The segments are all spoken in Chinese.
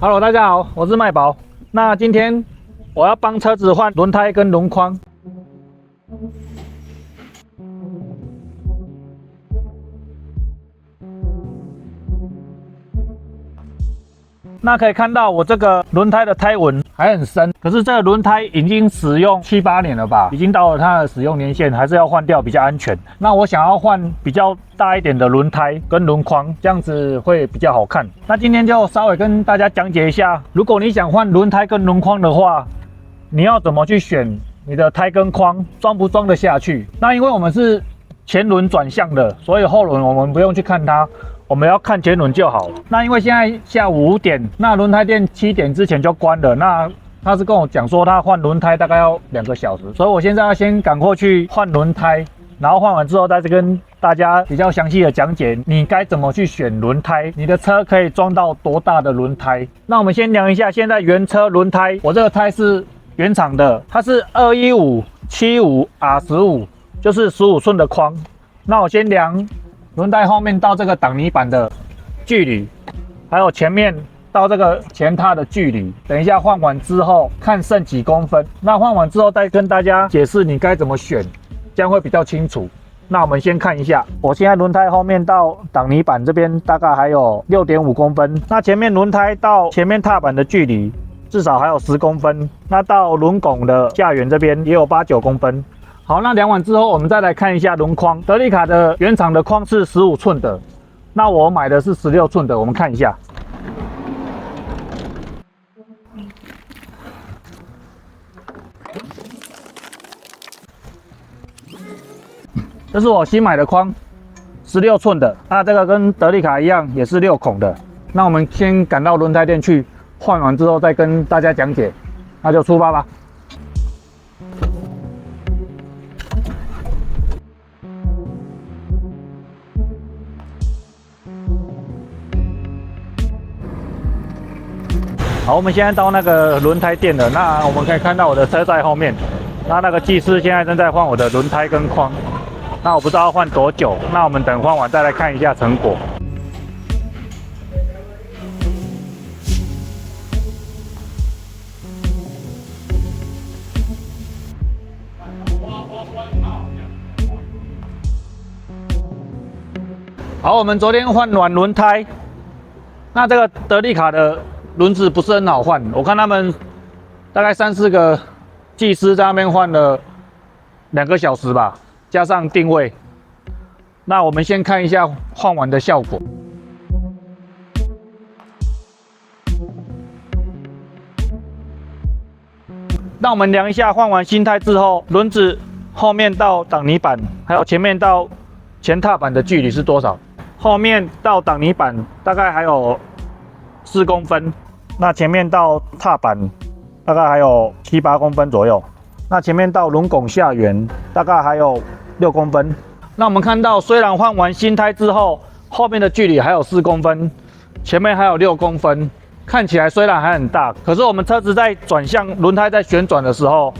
Hello， 大家好，我是麦宝。那今天我要帮车子换轮胎跟轮框。那可以看到我这个轮胎的胎纹还很深，可是这个轮胎已经使用7、8年了吧，已经到了它的使用年限，还是要换掉比较安全。那我想要换比较大一点的轮胎跟轮框，这样子会比较好看。那今天就稍微跟大家讲解一下，如果你想换轮胎跟轮框的话，你要怎么去选你的胎跟框装不装得下去。那因为我们是前轮转向的，所以后轮我们不用去看它，我们要看前轮就好。那因为现在下午5点，那轮胎店7点之前就关了。那他是跟我讲说他换轮胎大概要2个小时，所以我现在要先赶过去换轮胎，然后换完之后再跟大家比较详细的讲解你该怎么去选轮胎，你的车可以装到多大的轮胎。那我们先量一下现在原车轮胎，我这个胎是原厂的，它是215/75 R15， 就是15寸的框。那我先量轮胎后面到这个挡泥板的距离，还有前面到这个前踏的距离。等一下换完之后看剩几公分，那换完之后再跟大家解释你该怎么选，这样会比较清楚。那我们先看一下，我现在轮胎后面到挡泥板这边大概还有 6.5 公分，那前面轮胎到前面踏板的距离至少还有10公分，那到轮拱的下缘这边也有8、9公分。好，那量完之后，我们再来看一下轮框。德利卡的原厂的框是15寸的，那我买的是16寸的。我们看一下，这是我新买的框，16寸的。那这个跟德利卡一样，也是6孔的。那我们先赶到轮胎店去换完之后，再跟大家讲解。那就出发吧。好，我们现在到那个轮胎店了。那我们可以看到我的车在后面，那个技师现在正在换我的轮胎跟框。那我不知道要换多久，那我们等换完再来看一下成果。好，我们昨天换软轮胎，那这个德利卡的轮子不是很好换，我看他们大概3、4个技师在那边换了2个小时吧，加上定位。那我们先看一下换完的效果。那我们量一下换完新胎之后，轮子后面到挡泥板，还有前面到前踏板的距离是多少？后面到挡泥板大概还有4公分，那前面到踏板大概还有7、8公分左右，那前面到轮拱下缘大概还有6公分。那我们看到，虽然换完新胎之后，后面的距离还有4公分，前面还有6公分，看起来虽然还很大，可是我们车子在转向，轮胎在旋转的时候，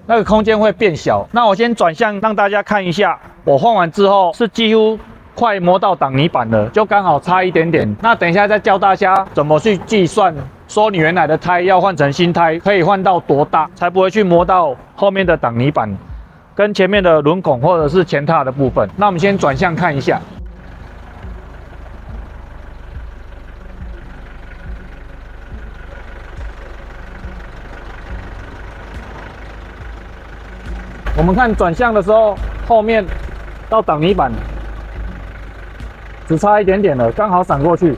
那个空间会变小。那我先转向让大家看一下，我换完之后是几乎快摸到挡泥板了，就刚好差一点点。那等一下再教大家怎么去计算，说你原来的胎要换成新胎可以换到多大，才不会去摸到后面的挡泥板跟前面的轮孔或者是前踏的部分。那我们先转向看一下。我们看转向的时候，后面到挡泥板只差一点点了，刚好闪过去。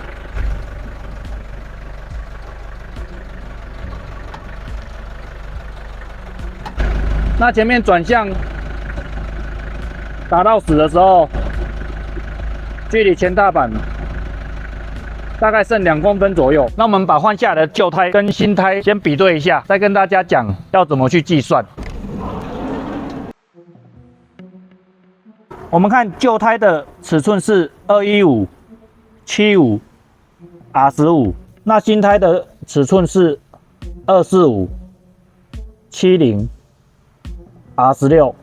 那前面转向打到死的时候，距离前踏板大概剩2公分左右。那我们把换下来的旧胎跟新胎先比对一下，再跟大家讲要怎么去计算。我们看旧胎的尺寸是215/75 R15， 那新胎的尺寸是245/70 R16。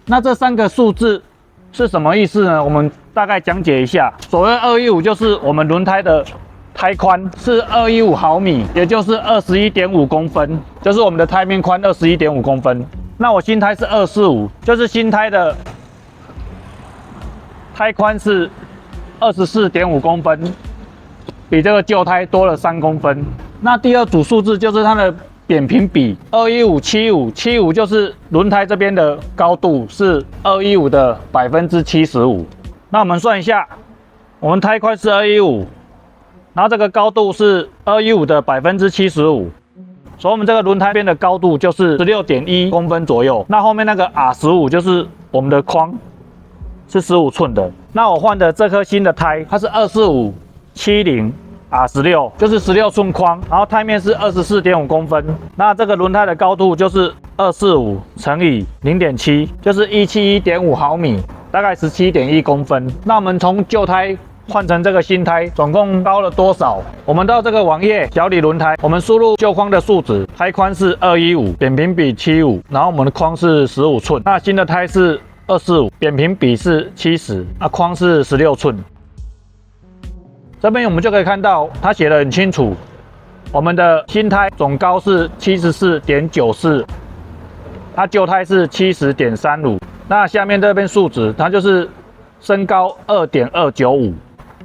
那这3个数字是什么意思呢？我们大概讲解一下。所谓215就是我们轮胎的胎宽是215毫米，也就是21.5公分，就是我们的胎面宽21.5公分。那我新胎是245，就是新胎的胎宽是24.5公分，比这个旧胎多了3公分。那第二组数字就是它的扁平比，21575，75就是轮胎这边的高度是215的75%。那我们算一下，我们胎宽是215，然后这个高度是215的75%，所以我们这个轮胎边的高度就是16.1公分左右。那后面那个 R15就是我们的框，是15寸的。那我换的这颗新的胎，它是24570。R16就是16寸框，然后胎面是24.5公分，那这个轮胎的高度就是245乘以0.7，就是171.5毫米，大概17.1公分。那我们从旧胎换成这个新胎，总共高了多少？我们到这个网页小李轮胎，我们输入旧框的数值，胎宽是215，扁平比75，然后我们的框是15寸，那新的胎是245，扁平比是70，那框是16寸。这边我们就可以看到，它写得很清楚，我们的新胎总高是74.94，它旧胎是70.35。那下面这边数值，它就是身高2.295。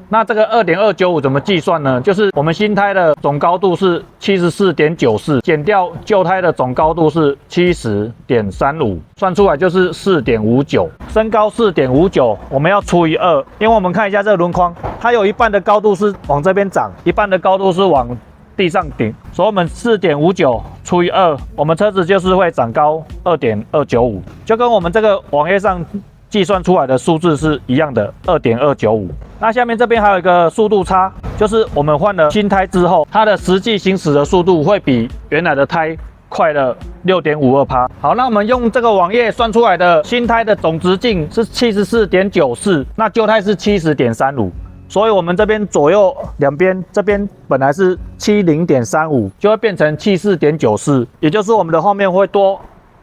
那这个2.295怎么计算呢？就是我们新胎的总高度是74.94，减掉旧胎的总高度是70.35，算出来就是4.59。身高4.59，我们要除以2，因为我们看一下这个轮框，它有一半的高度是往这边长，一半的高度是往地上顶，所以我们4.59除以2，我们车子就是会长高2.295，就跟我们这个网页上计算出来的数字是一样的，2.295。那下面这边还有一个速度差，就是我们换了新胎之后，它的实际行驶的速度会比原来的胎快了6.52%。好，那我们用这个网页算出来的新胎的总直径是74.94，那旧胎是70.35，所以我们这边左右两边，这边本来是70.35，就会变成74.94，也就是我们的后面会多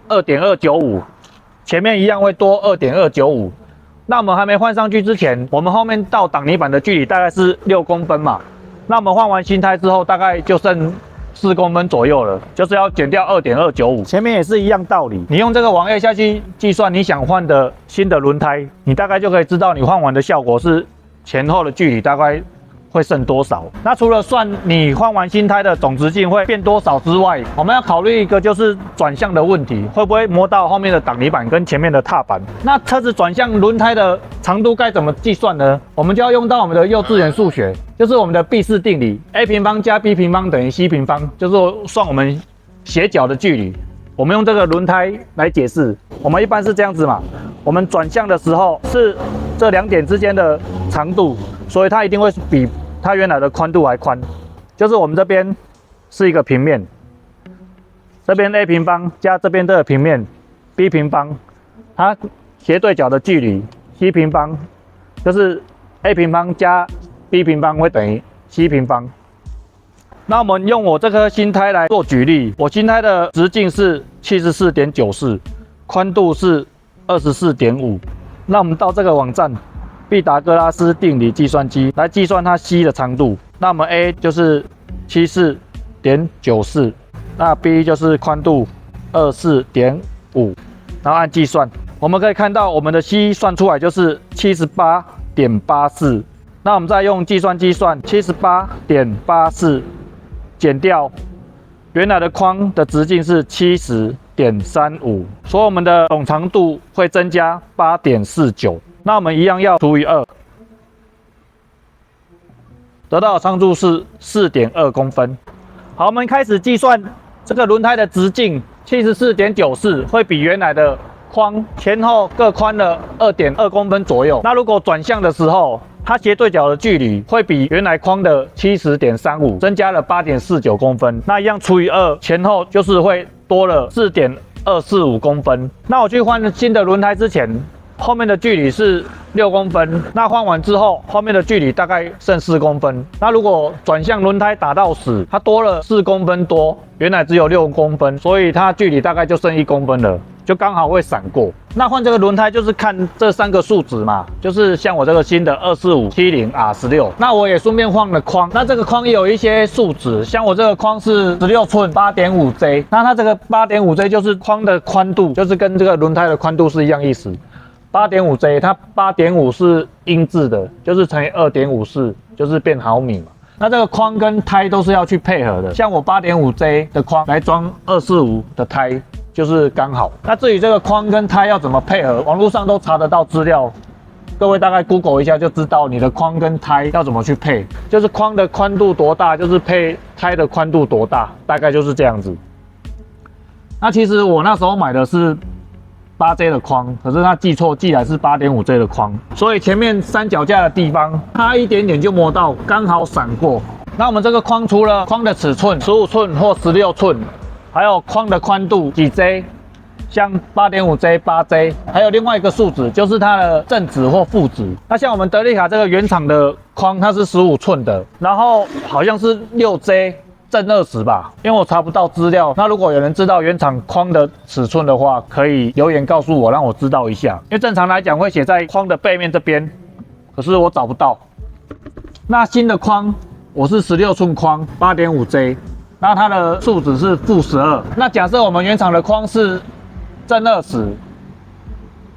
2.295。前面一样会多2.295，那我们还没换上去之前，我们后面到挡泥板的距离大概是6公分嘛。那我们换完新胎之后，大概就剩4公分左右了，就是要减掉2.295。前面也是一样道理，你用这个网页下去计算你想换的新的轮胎，你大概就可以知道你换完的效果是前后的距离大概会剩多少。那除了算你换完新胎的总直径会变多少之外，我们要考虑一个就是转向的问题，会不会磨到后面的挡泥板跟前面的踏板。那车子转向轮胎的长度该怎么计算呢？我们就要用到我们的幼稚园数学，就是我们的毕氏定理 ，a 平方加 b 平方等于 c 平方，就是算我们斜角的距离。我们用这个轮胎来解释，我们一般是这样子嘛，我们转向的时候是这2点之间的长度，所以它一定会比它原来的宽度还宽，就是我们这边是一个平面，这边 a 平方加这边的平面 b 平方，它斜对角的距离 c 平方，就是 a 平方加 b 平方会等于 c 平方。那我们用我这颗新胎来做举例，我新胎的直径是74.94，宽度是24.5。那我们到这个网站毕达哥拉斯定理计算机来计算它 c 的长度，那我们 a 就是74.94，那 b 就是宽度24.5，然后按计算，我们可以看到我们的 c 算出来就是78.84。那我们再用计算机算78.84减掉原来的框的直径是70.35，所以我们的总长度会增加8.49。那我们一样要除以2，得到的长度是4.2公分。好，我们开始计算这个轮胎的直径74.94，会比原来的框前后各宽了2.2公分左右。那如果转向的时候，它斜对角的距离会比原来框的70.35增加了8.49公分，那一样除以2，前后就是会多了4.245公分。那我去换新的轮胎之前，后面的距离是6公分，那换完之后，后面的距离大概剩4公分。那如果转向轮胎打到死，它多了4公分多，原来只有6公分，所以它距离大概就剩1公分了。就刚好会闪过。那换这个轮胎就是看这3个数值嘛，就是像我这个新的24570R16，那我也顺便换了框。那这个框也有一些数值，像我这个框是16寸 8.5J， 那它这个 8.5J 就是框的宽度，就是跟这个轮胎的宽度是一样意思。8.5J， 它8.5是英制的，就是乘以2.54，就是变毫米嘛。那这个框跟胎都是要去配合的，像我 8.5J 的框来装245的胎，就是刚好。那至于这个框跟胎要怎么配合，网络上都查得到资料，各位大概 Google 一下就知道你的框跟胎要怎么去配，就是框的宽度多大，就是配胎的宽度多大，大概就是这样子。那其实我那时候买的是8J 的框，可是他记错，寄来是 8.5J 的框，所以前面三脚架的地方差一点点就摸到，刚好闪过。那我们这个框除了框的尺寸15寸或16寸，还有框的宽度几 J， 像 8.5J、8J， 还有另外一个数值就是它的正值或负值。那像我们德利卡这个原厂的框，它是15寸的，然后好像是6J。正20吧，因为我查不到资料。那如果有人知道原厂框的尺寸的话，可以留言告诉我，让我知道一下。因为正常来讲会写在框的背面这边，可是我找不到。那新的框我是16寸框 8.5J， 那它的数值是-12。那假设我们原厂的框是正20，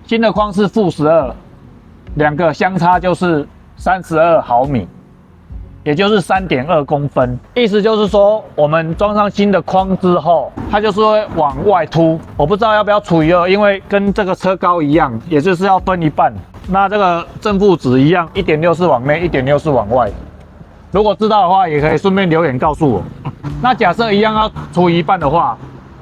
新的框是-12，两个相差就是32毫米。也就是3.2公分，意思就是说，我们装上新的框之后，它就是会往外凸。我不知道要不要除以2，因为跟这个车高一样，也就是要分一半。那这个正负值一样，1.6是往内，1.6是往外。如果知道的话，也可以顺便留言告诉我。那假设一样要除以一半的话，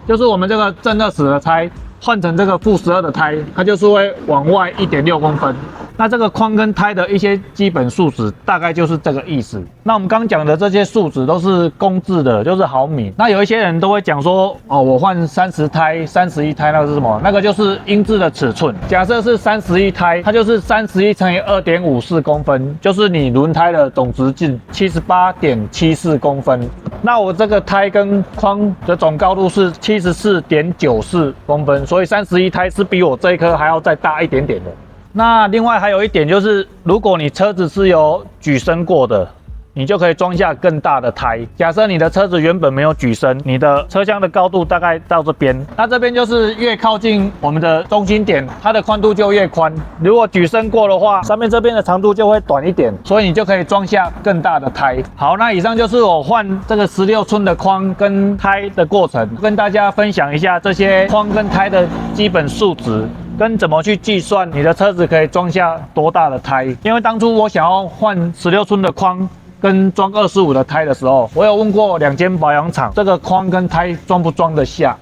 就是我们这个正20的胎换成这个-12的胎，它就是会往外1.6公分。那这个框跟胎的一些基本数值大概就是这个意思。那我们刚讲的这些数值都是公制的，就是毫米。那有一些人都会讲说，哦，我换30胎、31胎，那个是什么？那个就是英制的尺寸。假设是31胎，它就是31乘以2.54公分，就是你轮胎的总直径78.74公分。那我这个胎跟框的总高度是74.94公分，所以31胎是比我这一颗还要再大一点点的。那另外还有一点就是，如果你车子是有举升过的，你就可以装下更大的胎。假设你的车子原本没有举升，你的车厢的高度大概到这边，那这边就是越靠近我们的中心点，它的宽度就越宽。如果举升过的话，上面这边的长度就会短一点，所以你就可以装下更大的胎。好，那以上就是我换这个16寸的框跟胎的过程，跟大家分享一下这些框跟胎的基本数值。跟怎么去计算你的车子可以装下多大的胎？因为当初我想要换16寸的框跟装25的胎的时候，我有问过2间保养厂，这个框跟胎装不装得下，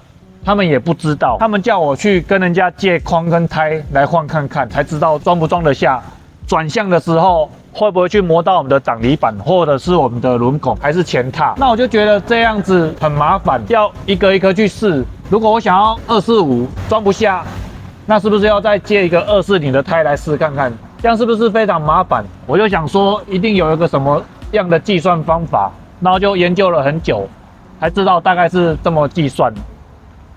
他们也不知道，他们叫我去跟人家借框跟胎来换看看，才知道装不装得下。转向的时候会不会去磨到我们的挡泥板，或者是我们的轮拱，还是前踏？那我就觉得这样子很麻烦，要一个一个去试。如果我想要245装不下，那是不是要再接一个240的胎来试看看？这样是不是非常麻烦？我就想说，一定有一个什么样的计算方法，然后就研究了很久，才知道大概是这么计算。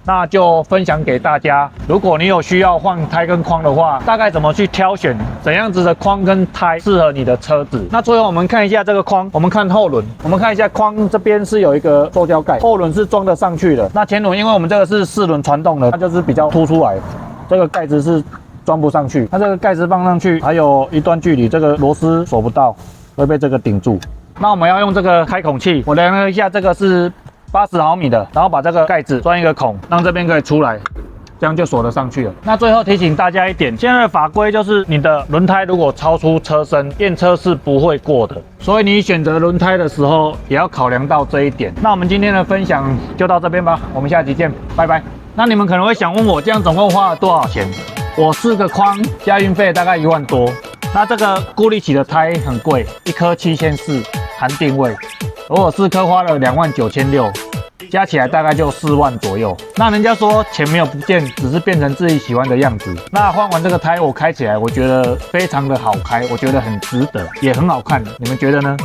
那就分享给大家。如果你有需要换胎跟框的话，大概怎么去挑选怎样子的框跟胎适合你的车子？那最后我们看一下这个框，我们看后轮，我们看一下框这边是有一个塑胶盖，后轮是装得上去的。那前轮因为我们这个是4轮传动的，它就是比较凸出来。这个盖子是装不上去，它这个盖子放上去还有一段距离，这个螺丝锁不到，会被这个顶住。那我们要用这个开孔器，我量了一下，这个是80毫米的，然后把这个盖子钻一个孔，让这边可以出来，这样就锁得上去了。那最后提醒大家一点，现在的法规就是你的轮胎如果超出车身，验车是不会过的，所以你选择轮胎的时候也要考量到这一点。那我们今天的分享就到这边吧，我们下期见，拜拜。那你们可能会想问我，这样总共花了多少钱？我4个框加运费大概1万多。那这个固力起的胎很贵，一颗7400含定位，而我4颗花了29600，加起来大概就4万左右。那人家说钱没有不见，只是变成自己喜欢的样子。那换完这个胎，我开起来我觉得非常的好开，我觉得很值得，也很好看。你们觉得呢？